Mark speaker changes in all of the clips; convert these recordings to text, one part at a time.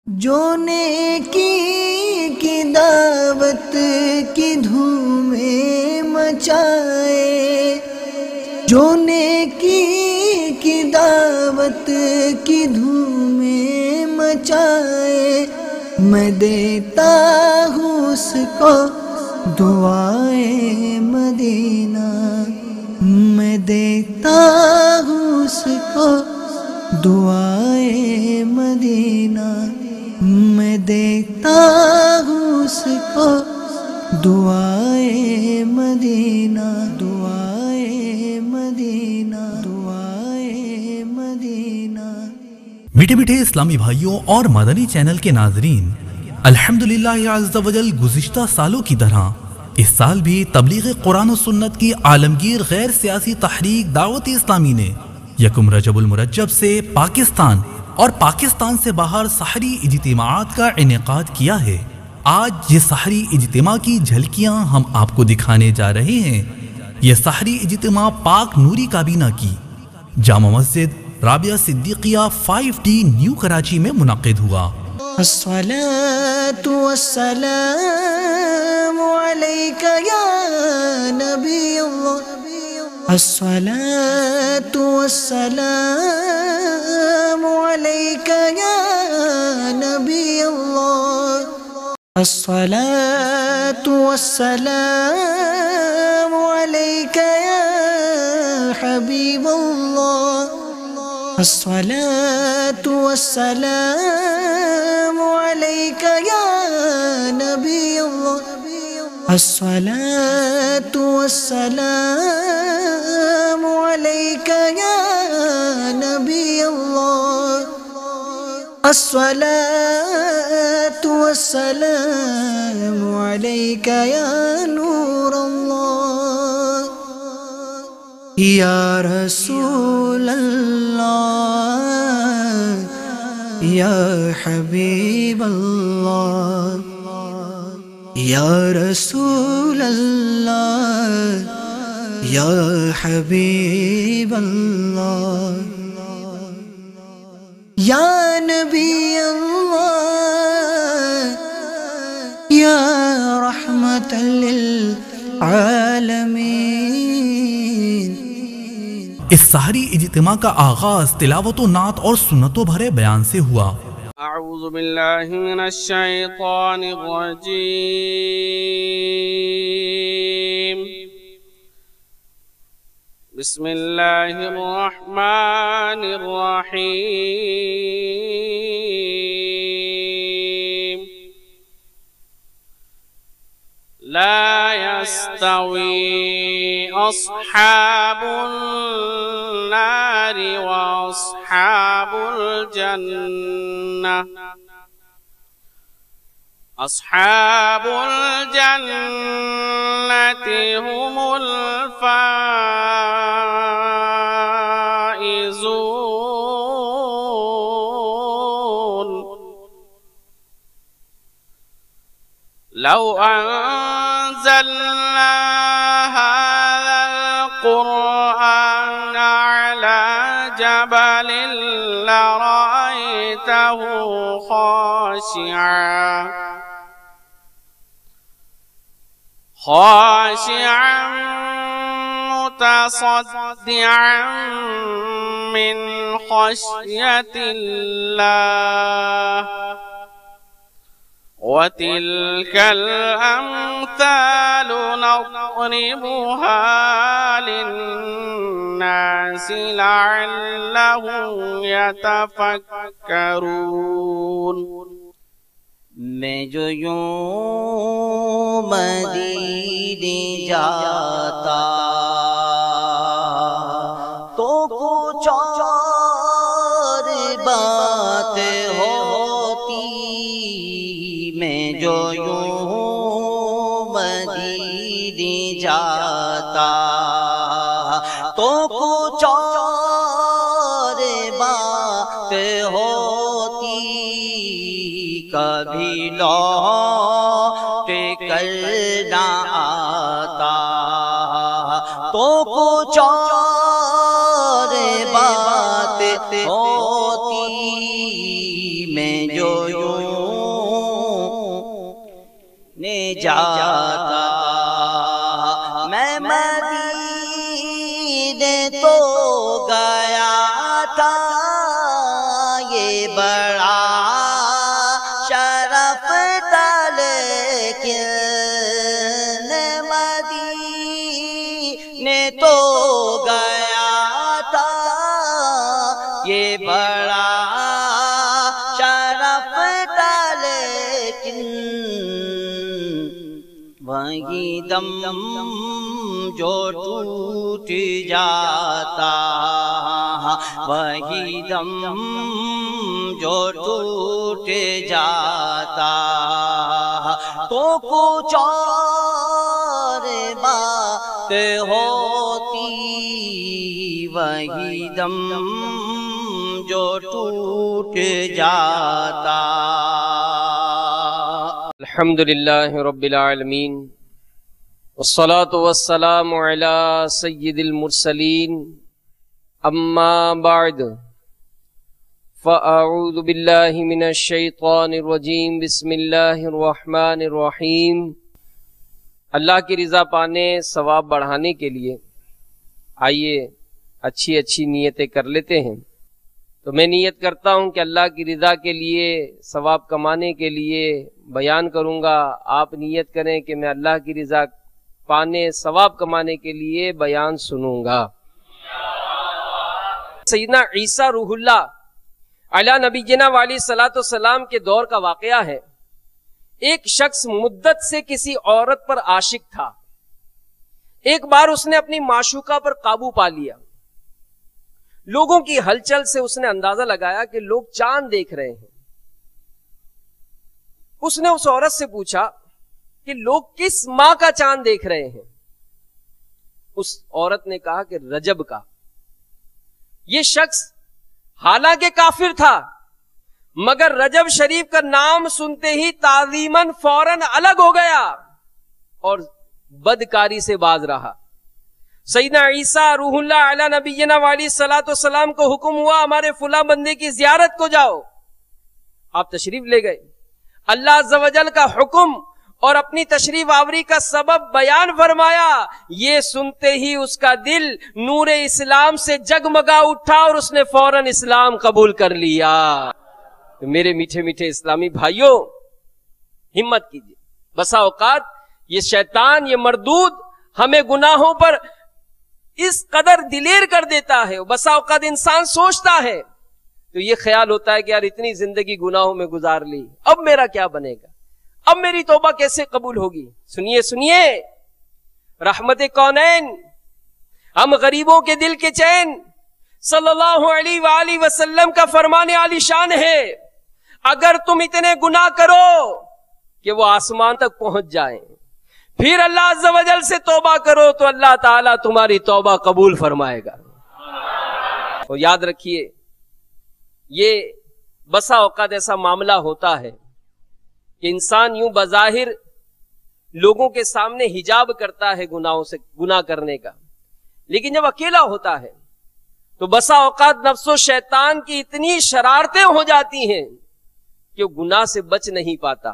Speaker 1: جو نیکی کی دعوت کی دھومیں مچائے، جو نیکی کی دعوت کی دھومیں مچائے، میں دیتا ہوں اس کو دعائے مدینہ، میں دیتا ہوں اس کو دعائے مدینہ، میں دیتا ہوں اس کو دعائے مدینہ، دعائے مدینہ، دعائے مدینہ۔
Speaker 2: میٹھے میٹھے اسلامی بھائیوں اور مدنی چینل کے ناظرین، الحمدللہ عز و جل گزشتہ سالوں کی طرح اس سال بھی تبلیغ قرآن و سنت کی عالمگیر غیر سیاسی تحریک دعوت اسلامی نے یکم رجب المرجب سے پاکستان اور پاکستان سے باہر سحری اجتماعات کا انعقاد کیا ہے۔ آج یہ سحری اجتماع کی جھلکیاں ہم آپ کو دکھانے جا رہے ہیں۔ یہ سحری اجتماع پاک نوری کابینہ کی جامع مسجد رابعہ صدیقیہ 5D نیو کراچی میں منعقد ہوا۔
Speaker 1: الصلاة والسلام عليك يا نبي الله، الصلاة والسلام عليك يا نبي الله، الصلاة والسلام عليك يا حبيب الله، الصلاة والسلام عليك يا نبي الله، الصلاة والسلام عليك يا نبي الله، الصلاة والسلام عليك يا نور الله، يا رسول الله، يا حبيب الله، يا رسول الله، يا حبيب الله، يا نبي الله، يا رحمة للعالمين۔
Speaker 2: اس سحری اجتماع کا آغاز تلاوت و نعت اور سنتوں بھرے بیان سے ہوا۔
Speaker 3: اعوذ باللہ من الشیطان الرجیم، بسم اللہ الرحمن الرحیم، لا يستوي أصحاب النار وأصحاب الجنة، أصحاب الجنة هم الفائزون، لو أنزلنا هذا القرآن على جبل لرأيته خاشعا متصدعا من خشية الله، وتلك الأمثال نضربها للناس لعلهم يتفكرون۔
Speaker 1: میں جو یوں مدینے جاتا تو کچھ اور بات ہوتی، میں جو یوں مدینے جاتا تو کچھ اور بات ہوتی، کبھی لوٹ کر نہ آتا تو کچھ اور بات ہوتی، میں جو یوں جاتا میں مدینے تو گیا تھا یہ بڑا شرف تھا لیکن مدینے تو گیا تھا یہ بڑا شرف تھا لیکن وہی دم جو ٹوٹ جاتا وہی دم جو ٹوٹ جاتا تو کچھ اور بات ہوتی وہی دم جو ٹوٹ جاتا.
Speaker 4: الحمدللہ رب العالمین والصلاة والسلام علی سید المرسلین اما بعد فاعوذ باللہ من الشیطان الرجیم بسم اللہ الرحمن الرحیم. اللہ کی رضا پانے ثواب بڑھانے کے لیے آئیے اچھی اچھی نیتیں کر لیتے ہیں. تو میں نیت کرتا ہوں کہ اللہ کی رضا کے لیے ثواب کمانے کے لیے بیان کروں گا. آپ نیت کریں کہ میں اللہ کی رضا پانے ثواب کمانے کے لیے بیان سنوں گا. سیدنا عیسیٰ روح اللہ علی نبینا والی صلاۃ والسلام کے دور کا واقعہ ہے. ایک شخص مدت سے کسی عورت پر عاشق تھا. ایک بار اس نے اپنی معشوقہ پر قابو پا لیا. لوگوں کی ہلچل سے اس نے اندازہ لگایا کہ لوگ چاند دیکھ رہے ہیں. اس نے اس عورت سے پوچھا کہ لوگ کس ماہ کا چاند دیکھ رہے ہیں؟ اس عورت نے کہا کہ رجب کا. یہ شخص حالانکہ کافر تھا مگر رجب شریف کا نام سنتے ہی تعظیماً فوراً الگ ہو گیا اور بدکاری سے باز رہا. سیدنا عیسیٰ روح اللہ علی نبینا والی صلاۃ والسلام کو حکم ہوا ہمارے فلاں بندے کی زیارت کو جاؤ. آپ تشریف لے گئے. اللہ عز و جل کا حکم اور اپنی تشریف آوری کا سبب بیان فرمایا. یہ سنتے ہی اس کا دل نور اسلام سے جگمگا اٹھا اور اس نے فوراً اسلام قبول کر لیا. میرے میٹھے میٹھے اسلامی بھائیوں، ہمت کیجیے. بسا اوقات یہ شیطان، یہ مردود ہمیں گناہوں پر اس قدر دلیر کر دیتا ہے. بسا اوقات انسان سوچتا ہے تو یہ خیال ہوتا ہے کہ یار اتنی زندگی گناہوں میں گزار لی، اب میرا کیا بنے گا، اب میری توبہ کیسے قبول ہوگی. سنیے سنیے، رحمت کونین، ہم غریبوں کے دل کے چین، صلی اللہ علیہ وآلہ وسلم کا فرمان عالی شان ہے. اگر تم اتنے گناہ کرو کہ وہ آسمان تک پہنچ جائیں، پھر اللہ عز و جل سے توبہ کرو تو اللہ تعالیٰ تمہاری توبہ قبول فرمائے گا. اور یاد رکھیے، یہ بسا اوقات ایسا معاملہ ہوتا ہے کہ انسان یوں بظاہر لوگوں کے سامنے حجاب کرتا ہے گناہوں سے، گناہ کرنے کا، لیکن جب اکیلا ہوتا ہے تو بسا اوقات نفس و شیطان کی اتنی شرارتیں ہو جاتی ہیں کہ وہ گناہ سے بچ نہیں پاتا.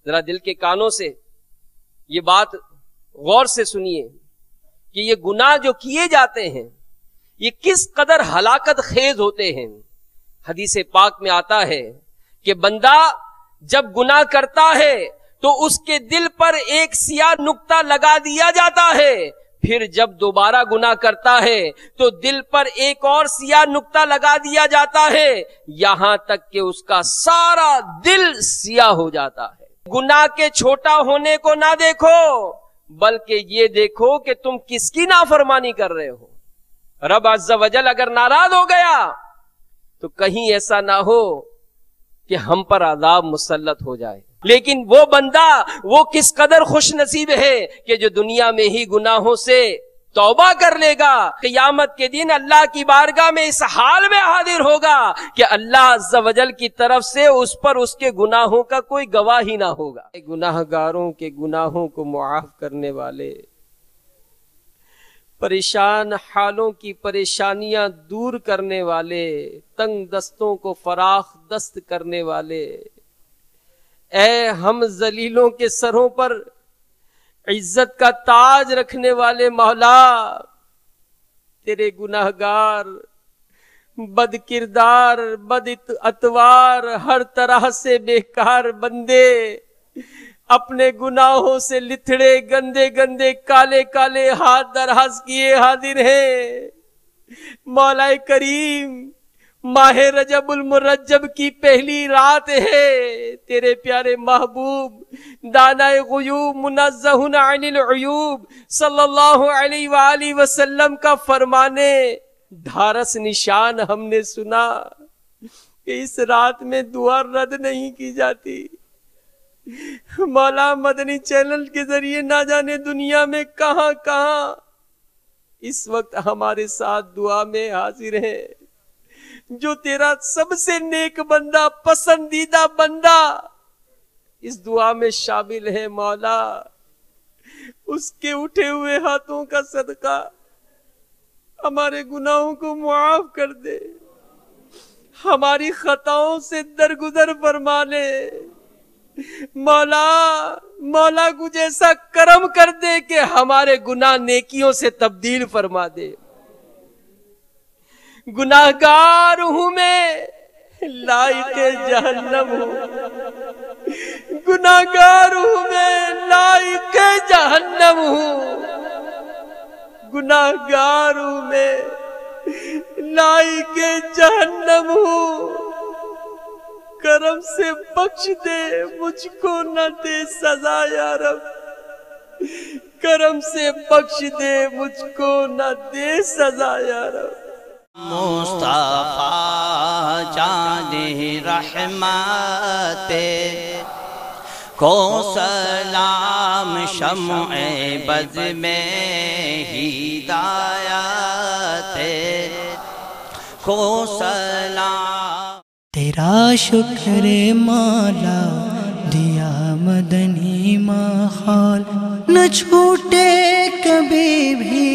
Speaker 4: ذرا دل کے کانوں سے یہ بات غور سے سنیے کہ یہ گناہ جو کیے جاتے ہیں یہ کس قدر ہلاکت خیز ہوتے ہیں. حدیث پاک میں آتا ہے کہ بندہ جب گناہ کرتا ہے تو اس کے دل پر ایک سیاہ نقطہ لگا دیا جاتا ہے، پھر جب دوبارہ گناہ کرتا ہے تو دل پر ایک اور سیاہ نقطہ لگا دیا جاتا ہے، یہاں تک کہ اس کا سارا دل سیاہ ہو جاتا ہے. گناہ کے چھوٹا ہونے کو نہ دیکھو بلکہ یہ دیکھو کہ تم کس کی نافرمانی کر رہے ہو. رب عز و جل اگر ناراض ہو گیا تو کہیں ایسا نہ ہو کہ ہم پر عذاب مسلط ہو جائے. لیکن وہ بندہ وہ کس قدر خوش نصیب ہے کہ جو دنیا میں ہی گناہوں سے توبہ کر لے گا، قیامت کے دن اللہ کی بارگاہ میں اس حال میں حاضر ہوگا کہ اللہ عز و جل کی طرف سے اس پر اس کے گناہوں کا کوئی گواہ ہی نہ ہوگا. گناہگاروں کے گناہوں کو معاف کرنے والے، پریشان حالوں کی پریشانیاں دور کرنے والے، تنگ دستوں کو فراخ دست کرنے والے، اے ہم ذلیلوں کے سروں پر عزت کا تاج رکھنے والے مولا، تیرے گناہگار، بد کردار، بد اتوار، ہر طرح سے بیکار بندے اپنے گناہوں سے لتھڑے گندے گندے کالے کالے ہاتھ دراز کیے حاضر ہیں۔ مولا کریم، ماہ رجب المرجب کی پہلی رات ہے، تیرے پیارے محبوب دانائے غیوب منزہ عن العیوب صلی اللہ علیہ وآلہ وسلم کا فرمانے ڈھارس نشان ہم نے سنا کہ اس رات میں دعا رد نہیں کی جاتی۔ مولا مدنی چینل کے ذریعے نہ جانے دنیا میں کہاں کہاں اس وقت ہمارے ساتھ دعا میں حاضر ہے، جو تیرا سب سے نیک بندہ، پسندیدہ بندہ اس دعا میں شامل ہے۔ مولا اس کے اٹھے ہوئے ہاتھوں کا صدقہ ہمارے گناہوں کو معاف کر دے، ہماری خطاؤں سے درگزر فرما لے۔ مولا کچھ ایسا کرم کر دے کہ ہمارے گناہ نیکیوں سے تبدیل فرما دے۔ گناہگار ہوں میں، لائق جہنم ہوں، گناہگار ہوں میں، لائق جہنم ہوں، گناہگار ہوں میں، لائق جہنم ہوں۔ کرم سے بخش دے، مجھ کو نہ دے سزا یا رب، کرم سے بخش دے، مجھ کو نہ دے سزا یا رب۔
Speaker 1: مصطفیٰ جان رحمت کو سلام، شمع بز میں ہدایت کو سلام۔
Speaker 5: تیرا شکر مولا دیا مدنی ماحول، نہ چھوٹے کبھی بھی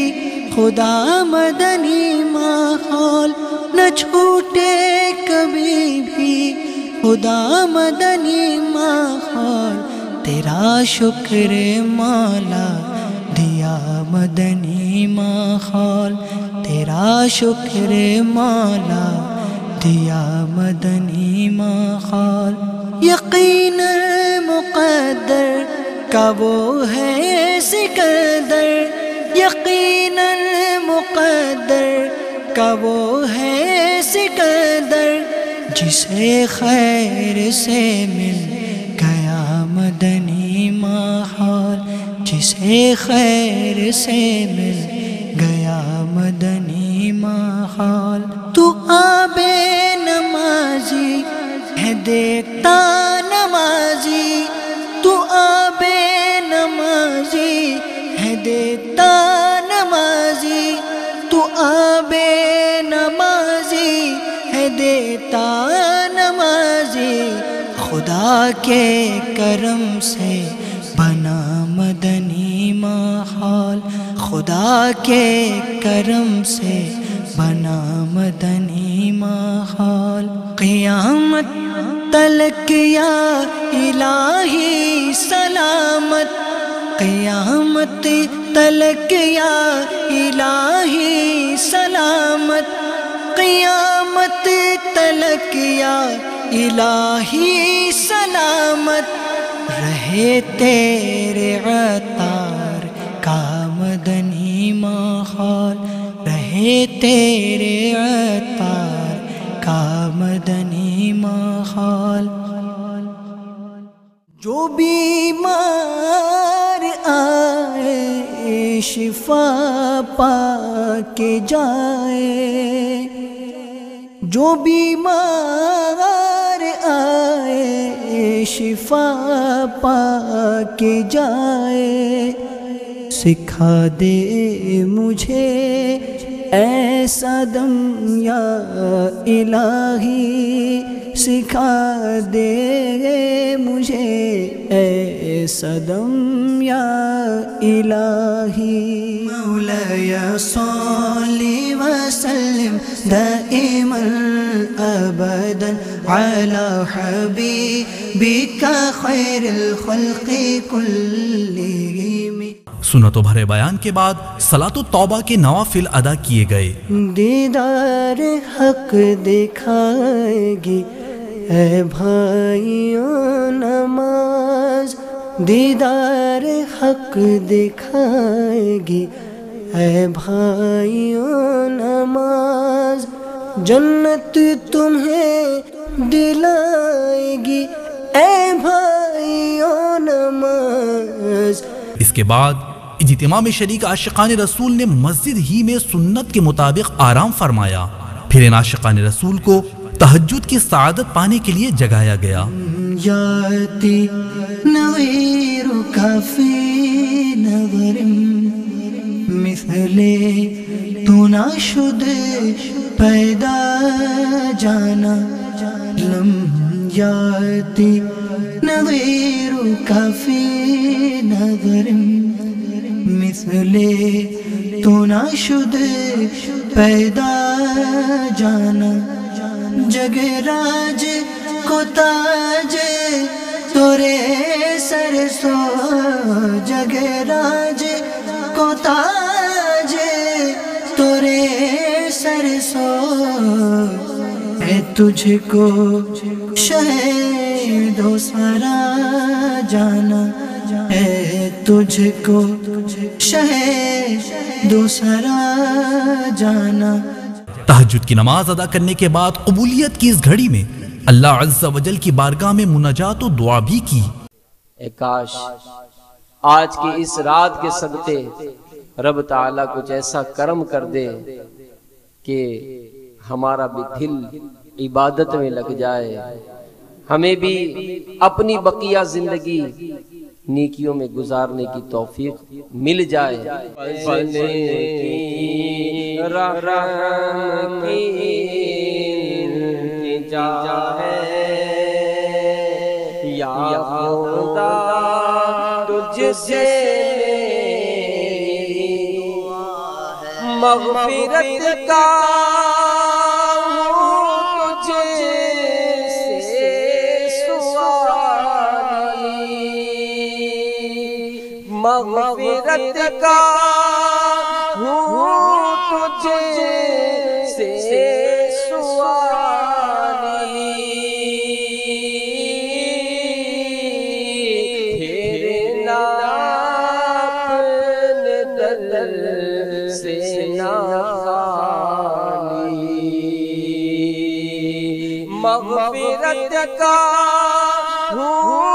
Speaker 5: خدا مدنی ماحول، نہ چھوٹے کبھی بھی خدا مدنی ماحول۔ تیرا شکر مولا دیا مدنی ماحول، تیرا شکر مولا دیا مدنی ماحول۔ یقین مقدر کا وہ ہے سکندر، یقیناً مقدر کا وہ ہے سکندر، جسے خیر سے مل گیا مدنی ماحول، جسے خیر سے مل گیا مدنی ماحول۔ تو آب نمازی ہے دیکھتا نمازی، تو آب نمازی ہے دیکھتا نمازی، تو آب نمازی ہے دیتا نمازی۔ خدا کے کرم سے بنا مدنی ماحول، خدا کے کرم سے بنا مدنی ماحول۔ قیامت تلک یا الہی سلامت، قیامت تلک یا الہی سلامت، قیامت تلک یا الہی سلامت۔ رہے تیرے عطار کا مدنی ماحول، رہے تیرے عطار کا مدنی ماحول۔ جو بیمار آئے شفا پا کے جائے، جو بیمار آئے شفا پا کے جائے، سکھا دے مجھے ایسا دم یا الہی، سکھا دے مجھے ایسا دم یا الہی۔ مولایا صلی وسلم دائما أبدا على حبيبك خير الخلق كلهم.
Speaker 2: سنتوں بھرے بیان کے بعد صلاۃ التوبہ کے نوافل ادا کیے گئے.
Speaker 5: دیدار حق دکھائے گی اے بھائیوں نماز، دیدار حق دکھائے گی اے بھائیوں نماز، جنت تمہیں دلائے گی اے بھائیوں نماز.
Speaker 2: اس کے بعد اجتماع میں شریک عاشقان رسول نے مسجد ہی میں سنت کے مطابق آرام فرمایا. پھر ان عاشقان رسول کو تہجد کی سعادت پانے کے لیے جگایا گیا.
Speaker 5: یاتی نویرک فی نظر مثل تو ناشد پیدا جانا، لم یاتی نویرک فی نظر مثل تو ناشد پیدا جانا، جگ راج کو تاج تورے سر سو، جگ راج کو تاج تورے سر سو، اے تجھ کو شہید و سرا جانا، اے تجھ کو شہید و سرا جانا.
Speaker 2: تہجد کی نماز ادا کرنے کے بعد قبولیت کی اس گھڑی میں اللہ عز و جل کی بارگاہ میں مناجات و دعا بھی کی.
Speaker 4: اے کاش آج کی اس رات کے صدقے رب تعالیٰ کچھ ایسا کرم کر دے کہ ہمارا بھی دل عبادت میں لگ جائے، ہمیں بھی اپنی بقیہ زندگی نیکیوں میں گزارنے کی توفیق مل جائے. رحم کی التجا ہے یا خدا تجھ سے مغفرت کا مغفرت کا ہوں تجھے سے سوالی، پھیرنا اپنے دل سے نہ خالی، مغفرت کا ہوں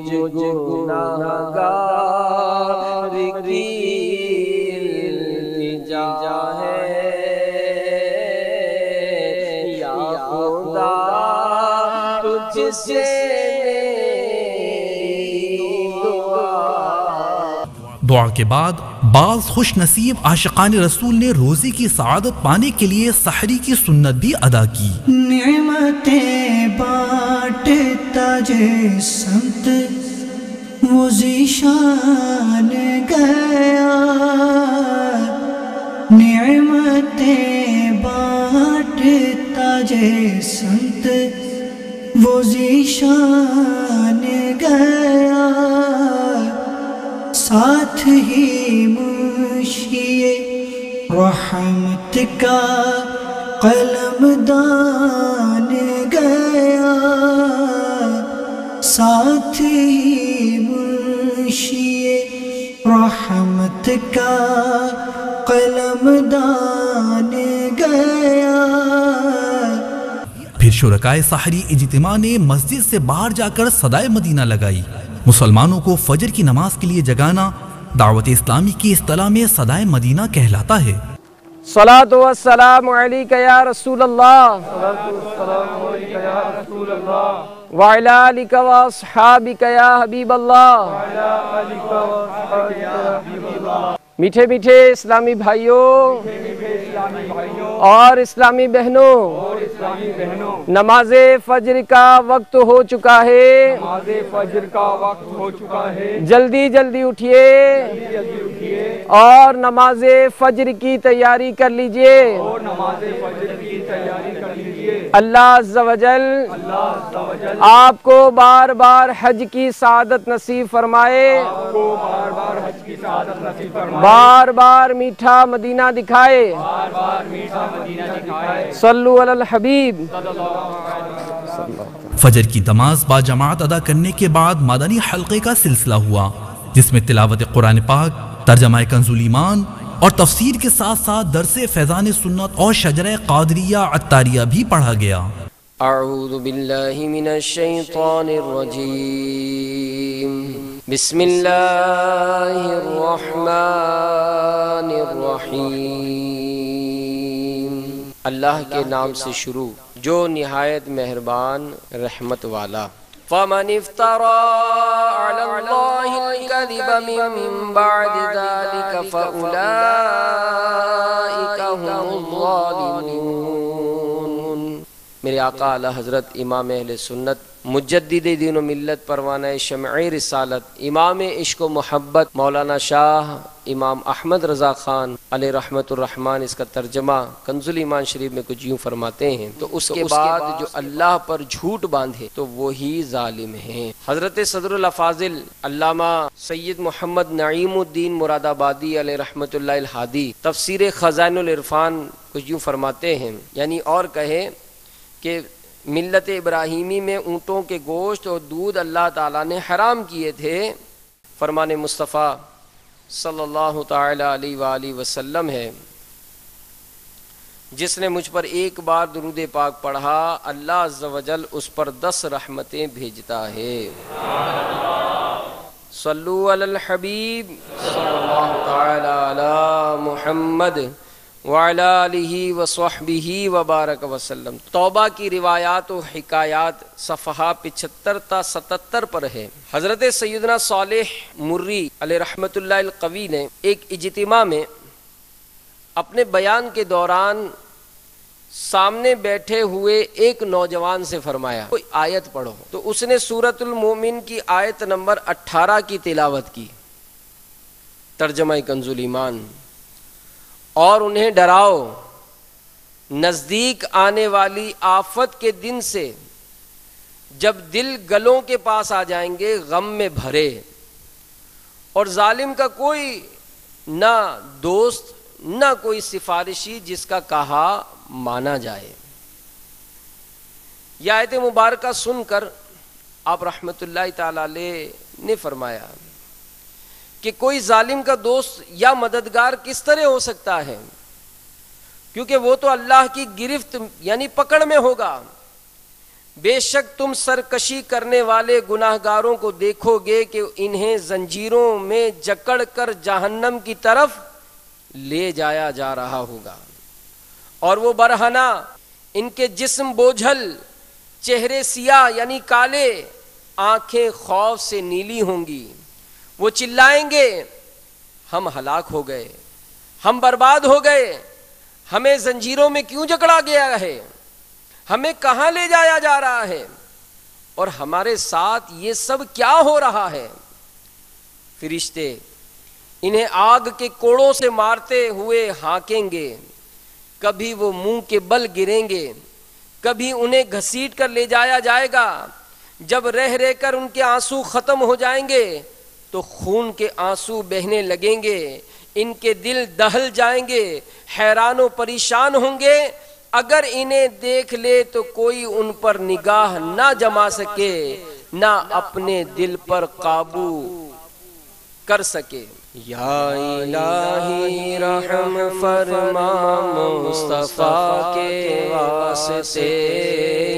Speaker 4: تجھے گناہگار کی التجا ہے یا خدا تجھ سے
Speaker 2: دعا کے بعد بعض خوش نصیب عاشقان رسول نے روزی کی سعادت پانے کے لیے سحری کی سنت بھی ادا کی.
Speaker 5: نعمتیں بانٹتا جے سمت وہ ذیشان گیا، نعمتیں بانٹتا جے سمت وہ ذیشان گیا، ساتھ ہی منشی رحمت کا قلم دان گیا، ساتھ ہی منشی رحمت کا قلم دان گیا.
Speaker 2: پھر شرکائے سحری اجتماع نے مسجد سے باہر جا کر صدائے مدینہ لگائی. مسلمانوں کو فجر کی نماز کے لیے جگانا دعوت اسلامی کی اصطلاح میں صدائے مدینہ کہلاتا ہے.
Speaker 4: صلاۃ والسلام علیک یا رسول اللہ وعلی آلک واصحابک یا حبیب اللہ. میٹھے میٹھے اسلامی بھائیوں اور اسلامی بہنوں نماز فجر کا وقت ہو چکا ہے،
Speaker 6: نماز فجر کا وقت ہو چکا ہے،
Speaker 4: جلدی جلدی اٹھیے اور نماز فجر کی تیاری کر لیجئے۔
Speaker 6: اور نماز فجر کی تیاری کر لیجئے۔
Speaker 4: اللہ عز و جل آپ کو بار بار حج کی سعادت نصیب فرمائے،
Speaker 6: آپ کو بار بار حج کی سعادت نصیب فرمائے،
Speaker 4: بار بار میٹھا مدینہ دکھائے۔
Speaker 6: بار بار میٹھا مدینہ دکھائے۔
Speaker 4: صلو علی الحبیب۔
Speaker 2: فجر کی نماز با جماعت ادا کرنے کے بعد مدنی حلقے کا سلسلہ ہوا، جس میں تلاوت قرآن پاک، ترجمہ کنز الایمان اور تفسیر کے ساتھ ساتھ درس فیضان سنت اور شجرہ قادریہ عطاریہ بھی پڑھا گیا۔
Speaker 4: اعوذ باللہ من الشیطان الرجیم، بسم اللہ الرحمن الرحیم۔ اللہ کے نام سے شروع جو نہایت مہربان رحمت والا۔ فمن افترى على الله الكذب من بعد ذلك فأولئك هم الظالمون۔ میرے آقا اعلی حضرت امام اہل سنت مجدد دین و ملت پروانہ شمع رسالت امام عشق و محبت مولانا شاہ امام احمد رضا خان علیہ رحمت الرحمن اس کا ترجمہ کنز الایمان شریف میں کچھ یوں فرماتے ہیں، تو اس کے بعد جو اللہ پر جھوٹ باندھے تو وہی ظالم ہیں۔ حضرت صدر الافاضل علامہ سید محمد نعیم الدین مراد آبادی علیہ رحمت اللہ الہادی تفسیر خزائن العرفان کچھ یوں فرماتے ہیں، یعنی اور کہے کہ ملت ابراہیمی میں اونٹوں کے گوشت اور دودھ اللہ تعالیٰ نے حرام کیے تھے۔ فرمان مصطفیٰ صلی اللہ تعالی علیہ وآلہ وسلم ہے، جس نے مجھ پر ایک بار درود پاک پڑھا اللہ عز و جل اس پر 10 رحمتیں بھیجتا ہے۔ صلو علی الحبیب صلی اللہ تعالی علی محمد وعلی آلہ وصحبہ وبارک وسلم۔ توبہ کی روایات و حکایات صفحہ 75 تا 77 پر ہے۔ حضرت سیدنا صالح مری علیہ رحمت اللہ القوی نے ایک اجتماع میں اپنے بیان کے دوران سامنے بیٹھے ہوئے ایک نوجوان سے فرمایا کوئی آیت پڑھو، تو اس نے سورۃ المومن کی آیت نمبر 18 کی تلاوت کی، ترجمہ کنز الایمان، اور انہیں ڈراؤ نزدیک آنے والی آفت کے دن سے جب دل گلوں کے پاس آ جائیں گے غم میں بھرے، اور ظالم کا کوئی نہ دوست نہ کوئی سفارشی جس کا کہا مانا جائے۔ یہ آیت مبارکہ سن کر آپ رحمت اللہ تعالی علیہ نے فرمایا کہ کوئی ظالم کا دوست یا مددگار کس طرح ہو سکتا ہے، کیونکہ وہ تو اللہ کی گرفت یعنی پکڑ میں ہوگا۔ بے شک تم سرکشی کرنے والے گناہگاروں کو دیکھو گے کہ انہیں زنجیروں میں جکڑ کر جہنم کی طرف لے جایا جا رہا ہوگا، اور وہ برہنہ ان کے جسم بوجھل، چہرے سیاہ یعنی کالے، آنکھیں خوف سے نیلی ہوں گی۔ وہ چلائیں گے ہم ہلاک ہو گئے، ہم برباد ہو گئے، ہمیں زنجیروں میں کیوں جکڑا گیا ہے، ہمیں کہاں لے جایا جا رہا ہے، اور ہمارے ساتھ یہ سب کیا ہو رہا ہے۔ فرشتے انہیں آگ کے کوڑوں سے مارتے ہوئے ہانکیں گے، کبھی وہ منہ کے بل گریں گے، کبھی انہیں گھسیٹ کر لے جایا جائے گا۔ جب رہ رہ کر ان کے آنسو ختم ہو جائیں گے تو خون کے آنسو بہنے لگیں گے، ان کے دل دہل جائیں گے، حیران و پریشان ہوں گے۔ اگر انہیں دیکھ لے تو کوئی ان پر نگاہ نہ جما سکے، نہ اپنے دل پر قابو کر سکے۔ یا الہی رحم فرما مصطفیٰ کے واسطے،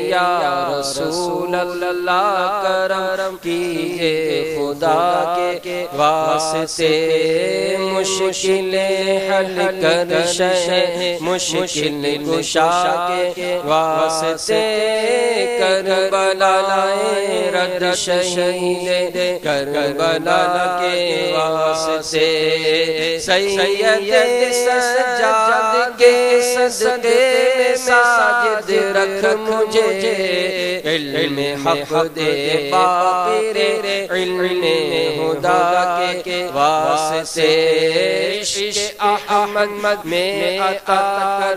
Speaker 4: یا رسول اللہ کرم کیجے خدا کے واسطے، مشکلیں حل کر شہ مشکل کشا کے واسطے، کربلا رد شہید کربلا کے واسطے، واسطے سید سجاد کے صدقے میں ساجد رکھ مجھے علم حق دے باقر علم خدا کے واسطے عشق احمد میں عطا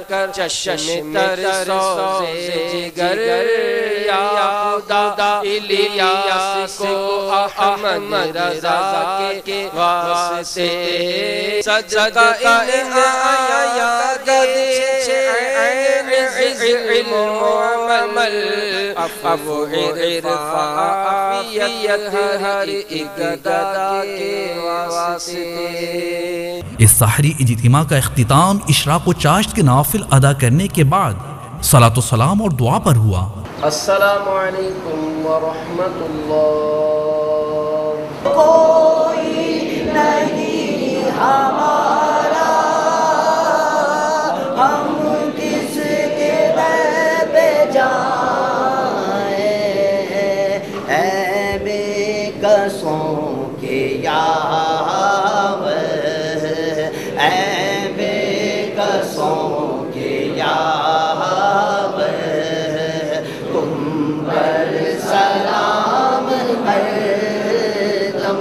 Speaker 4: کر چشم تر سوزے جگر یا خدا الیاس کو احمد رضا کے واسطے صدقہ آیا گردش عین علم و عمل عفو عرفانیت ہر ایک گدا کے واسطے۔
Speaker 2: اس سحری اجتماع کا اختتام اشراق و چاشت کے نوافل ادا کرنے کے بعد صلاۃ و سلام اور دعا پر ہوا۔
Speaker 4: السلام علیکم ورحمۃ اللہ۔
Speaker 5: کوئی نہیں ہمارا، ہم کس کے غیب جائیں، اے بے کسوں کے یاور، اے بے کسوں کے یاور، تم پر سلام ہردم۔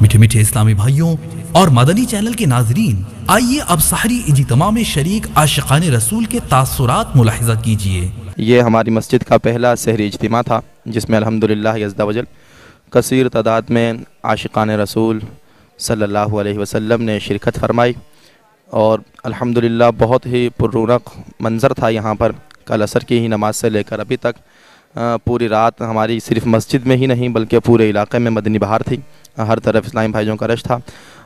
Speaker 2: میٹھے میٹھے اسلامی بھائیوں اور مدنی چینل کے ناظرین، آئیے اب سحری اجتماع میں شریک عاشقان رسول کے تاثرات ملاحظہ کیجیے۔
Speaker 7: یہ ہماری مسجد کا پہلا سحری اجتماع تھا جس میں الحمدللہ عز و جل کثیر تعداد میں عاشقان رسول صلی اللہ علیہ وسلم نے شرکت فرمائی، اور الحمدللہ بہت ہی پر رونق منظر تھا یہاں پر۔ کل عصر کی ہی نماز سے لے کر ابھی تک پوری رات ہماری صرف مسجد میں ہی نہیں بلکہ پورے علاقے میں مدنی بہار تھی، ہر طرف اسلامی بھائیوں کا رش تھا،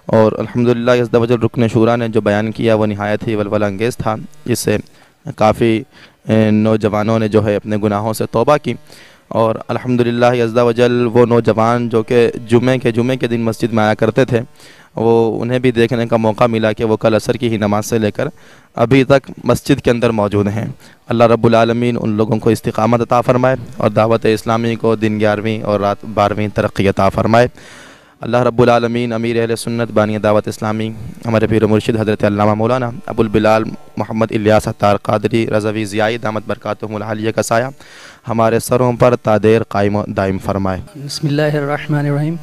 Speaker 7: اور الحمدللہ عز و جل رکن شورا نے جو بیان کیا وہ نہایت ہی ولولہ انگیز تھا، جس سے کافی نوجوانوں نے جو ہے اپنے گناہوں سے توبہ کی، اور الحمدللہ عز و جل وہ نوجوان جو کہ جمعے کے دن مسجد میں آیا کرتے تھے، وہ انہیں بھی دیکھنے کا موقع ملا کہ وہ کل عصر کی ہی نماز سے لے کر ابھی تک مسجد کے اندر موجود ہیں۔ اللہ رب العالمین ان لوگوں کو استقامت عطا فرمائے اور دعوت اسلامی کو دن 11ویں اور رات 12ویں ترقی عطا فرمائے۔ اللہ رب العالمین امیر اہل سنت بانی دعوت اسلامی ہمارے پیر و مرشد حضرت علامہ مولانا ابو البلال محمد الیاس عطار قادری رضوی ضیائی دامت برکاتہم العالیہ کا سایہ ہمارے سروں پر تا دیر قائم و دائم فرمائے۔
Speaker 8: بسم اللہ الرحمن الرحیم۔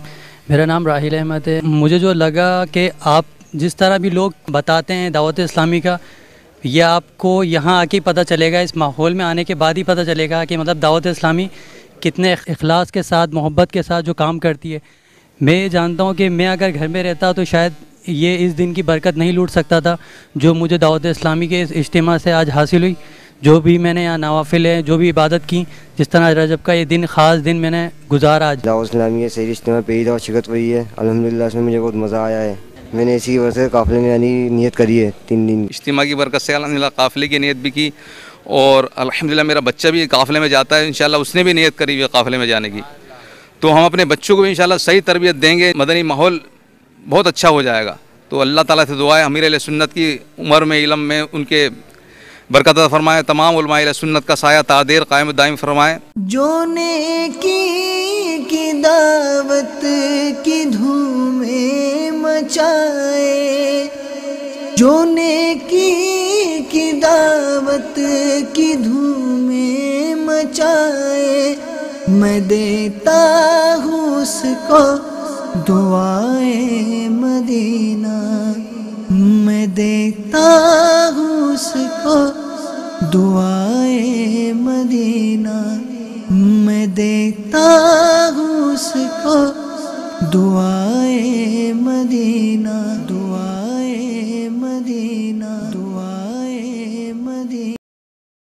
Speaker 8: میرا نام راحیل احمد ہے۔ مجھے جو لگا کہ آپ جس طرح بھی لوگ بتاتے ہیں دعوت اسلامی کا، یہ آپ کو یہاں آ کے پتہ چلے گا، اس ماحول میں آنے کے بعد ہی پتہ چلے گا کہ مطلب دعوت اسلامی کتنے اخلاص کے ساتھ محبت کے ساتھ جو کام کرتی ہے۔ میں یہ جانتا ہوں کہ میں اگر گھر میں رہتا تو شاید یہ اس دن کی برکت نہیں لوٹ سکتا تھا جو مجھے دعوت اسلامی کے اس اجتماع سے آج حاصل ہوئی۔ جو بھی میں نے یہاں نوافل ہے، جو بھی عبادت کی، جس طرح رجب کا یہ دن خاص دن میں نے گزارا آج۔
Speaker 9: دعوت اسلامی کے سحری اجتماع پہ عید اور شرکت ہوئی ہے، الحمدللہ اس میں مجھے بہت مزہ آیا ہے۔ میں نے اسی وجہ سے قافلے میں یعنی نیت کری ہے 3 دن
Speaker 10: اجتماع کی برکت سے الحمدللہ قافلے کی نیت بھی کی، اور الحمدللہ میرا بچہ بھی قافلے میں جاتا ہے، انشاءاللہ اس نے بھی نیت کری ہوئی قافلے میں جانے کی، تو ہم اپنے بچوں کو بھی انشاءاللہ صحیح تربیت دیں گے، مدنی ماحول بہت اچھا ہو جائے گا۔ تو اللہ تعالیٰ سے دعا ہے امیر اہل سنت کی عمر میں علم میں ان کے برکت عطا فرمائے، تمام علماء اہل سنت کا سایہ تا دیر قائم دائم فرمائے۔
Speaker 5: جو نیکی کی دعوت کی دھومیں مچائے، جو نیکی کی دعوت کی دھومیں مچائے، میں دیتا ہوں اس کو دعائیں مدینہ، میں دیتا ہوں اس کو دعائیں مدینہ، میں دیتا ہوں اس کو دعائیں مدینہ، دعائیں مدینہ۔